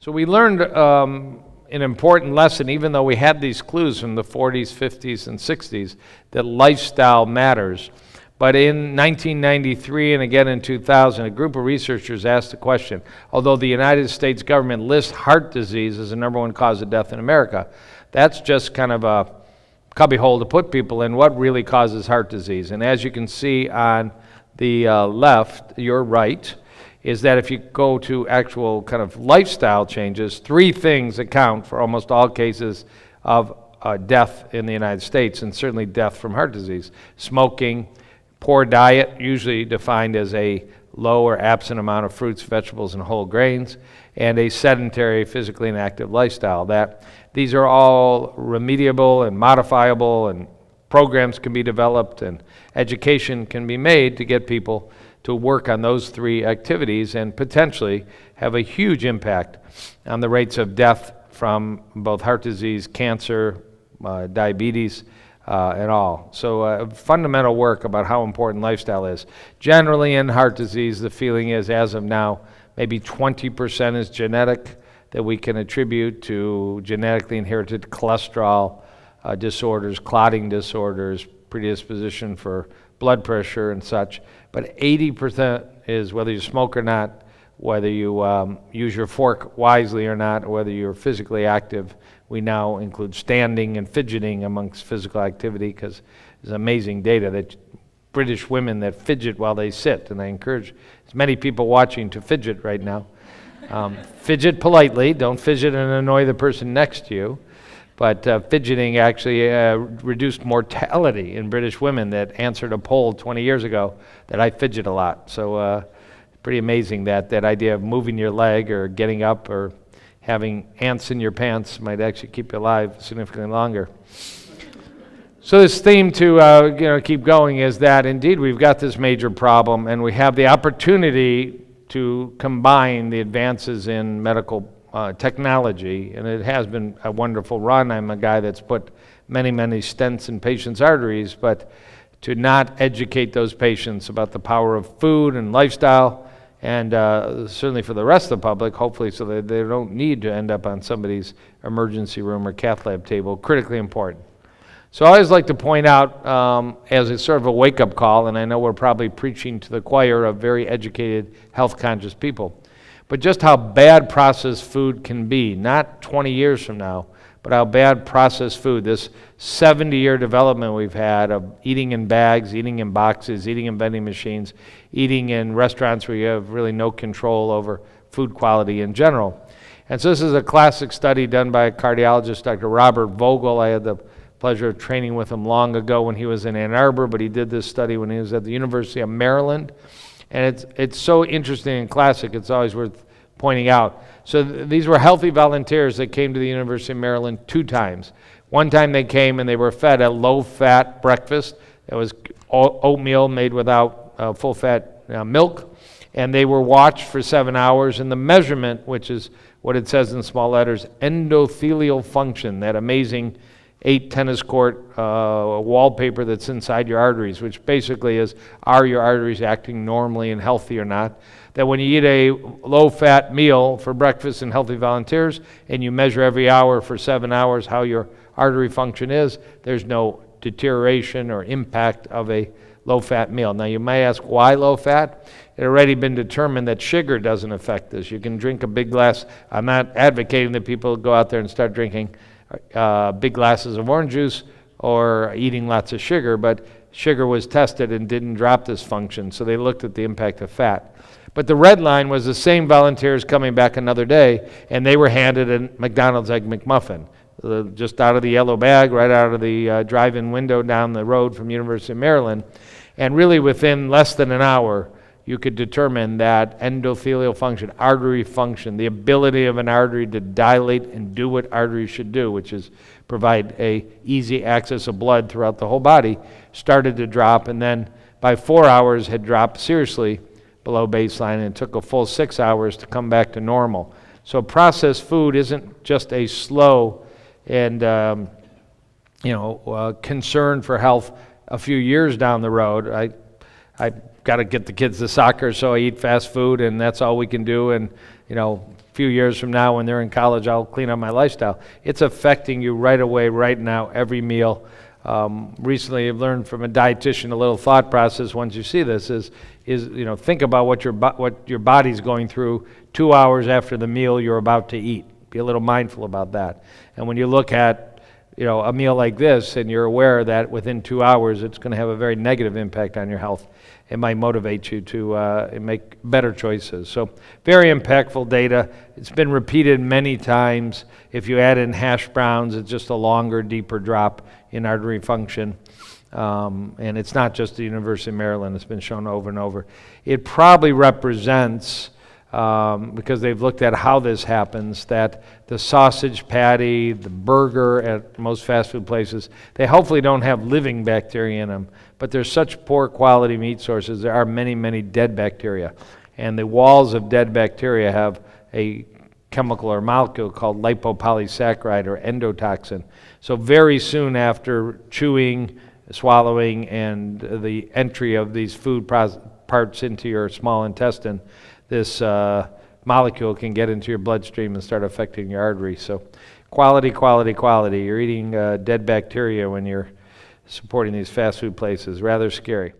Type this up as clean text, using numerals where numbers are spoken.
So we learned an important lesson, even though we had these clues from the 40s, 50s, and 60s, that lifestyle matters. But in 1993 and again in 2000, a group of researchers asked the question, although the United States government lists heart disease as the number one cause of death in America, that's just kind of a cubbyhole to put people in. What really causes heart disease? And as you can see on the left, your right, is that if you go to actual kind of lifestyle changes, three things account for almost all cases of death in the United States, and certainly death from heart disease. Smoking, poor diet, usually defined as a low or absent amount of fruits, vegetables, and whole grains, and a sedentary, physically inactive lifestyle. That these are all remediable and modifiable, and programs can be developed, and education can be made to get people to work on those three activities and potentially have a huge impact on the rates of death from both heart disease, cancer, diabetes, and all. So fundamental work about how important lifestyle is. Generally in heart disease, the feeling is, as of now, maybe 20% is genetic, that we can attribute to genetically inherited cholesterol disorders, clotting disorders, predisposition for blood pressure and such. But 80% is whether you smoke or not, whether you use your fork wisely or not, or whether you're physically active. We now include standing and fidgeting amongst physical activity, because there's amazing data that British women that fidget while they sit, and I encourage as many people watching to fidget right now. Fidget politely, don't fidget and annoy the person next to you. But fidgeting actually reduced mortality in British women that answered a poll 20 years ago that I fidget a lot. So pretty amazing that idea of moving your leg or getting up or having ants in your pants might actually keep you alive significantly longer. So this theme to keep going is that indeed we've got this major problem, and we have the opportunity to combine the advances in medical technology, and it has been a wonderful run. I'm a guy that's put many stents in patients' arteries, but to not educate those patients about the power of food and lifestyle, and certainly for the rest of the public, hopefully so that they don't need to end up on somebody's emergency room or cath lab table, critically important. So I always like to point out, as a sort of a wake-up call, and I know we're probably preaching to the choir of very educated, health-conscious people, but just how bad processed food can be, not 20 years from now, but how bad processed food, this 70-year development we've had of eating in bags, eating in boxes, eating in vending machines, eating in restaurants where you have really no control over food quality in general. And so this is a classic study done by a cardiologist, Dr. Robert Vogel. I had the pleasure of training with him long ago when he was in Ann Arbor, but he did this study when he was at the University of Maryland. And it's so interesting and classic, it's always worth pointing out. So these were healthy volunteers that came to the University of Maryland 2 times. One time they came and they were fed a low-fat breakfast. It was oatmeal made without full-fat milk. And they were watched for 7 hours. And the measurement, which is what it says in small letters, endothelial function, that amazing 8 tennis court wallpaper that's inside your arteries, which basically is, are your arteries acting normally and healthy or not? That when you eat a low-fat meal for breakfast in healthy volunteers and you measure every hour for 7 hours how your artery function is, there's no deterioration or impact of a low-fat meal. Now you may ask, why low-fat? It had already been determined that sugar doesn't affect this. You can drink a big glass. I'm not advocating that people go out there and start drinking big glasses of orange juice or eating lots of sugar, but sugar was tested and didn't drop this function, so they looked at the impact of fat. But the red line was the same volunteers coming back another day, and they were handed a McDonald's Egg McMuffin, just out of the yellow bag, right out of the drive-in window down the road from University of Maryland. And really within less than an hour, you could determine that endothelial function, artery function, the ability of an artery to dilate and do what arteries should do, which is provide a easy access of blood throughout the whole body, started to drop, and then by 4 hours had dropped seriously below baseline, and it took a full 6 hours to come back to normal. So processed food isn't just a slow and concern for health a few years down the road. I got to get the kids to soccer, so I eat fast food, and that's all we can do. And few years from now when they're in college, I'll clean up my lifestyle. It's affecting you right away, right now, every meal. Recently, I've learned from a dietitian a little thought process. Once you see this, is think about what your body's going through 2 hours after the meal you're about to eat. Be a little mindful about that. And when you look at a meal like this, and you're aware that within 2 hours it's going to have a very negative impact on your health, it might motivate you to make better choices. So very impactful data. It's been repeated many times. If you add in hash browns, it's just a longer, deeper drop in artery function. And it's not just the University of Maryland. It's been shown over and over. It probably represents, because they've looked at how this happens, that the sausage patty, the burger at most fast food places, they hopefully don't have living bacteria in them, but there's such poor quality meat sources, there are many, many dead bacteria. And the walls of dead bacteria have a chemical or molecule called lipopolysaccharide or endotoxin. So very soon after chewing, swallowing, and the entry of these food parts into your small intestine, this molecule can get into your bloodstream and start affecting your arteries. So quality, quality, quality. You're eating dead bacteria when you're supporting these fast food places. Rather scary.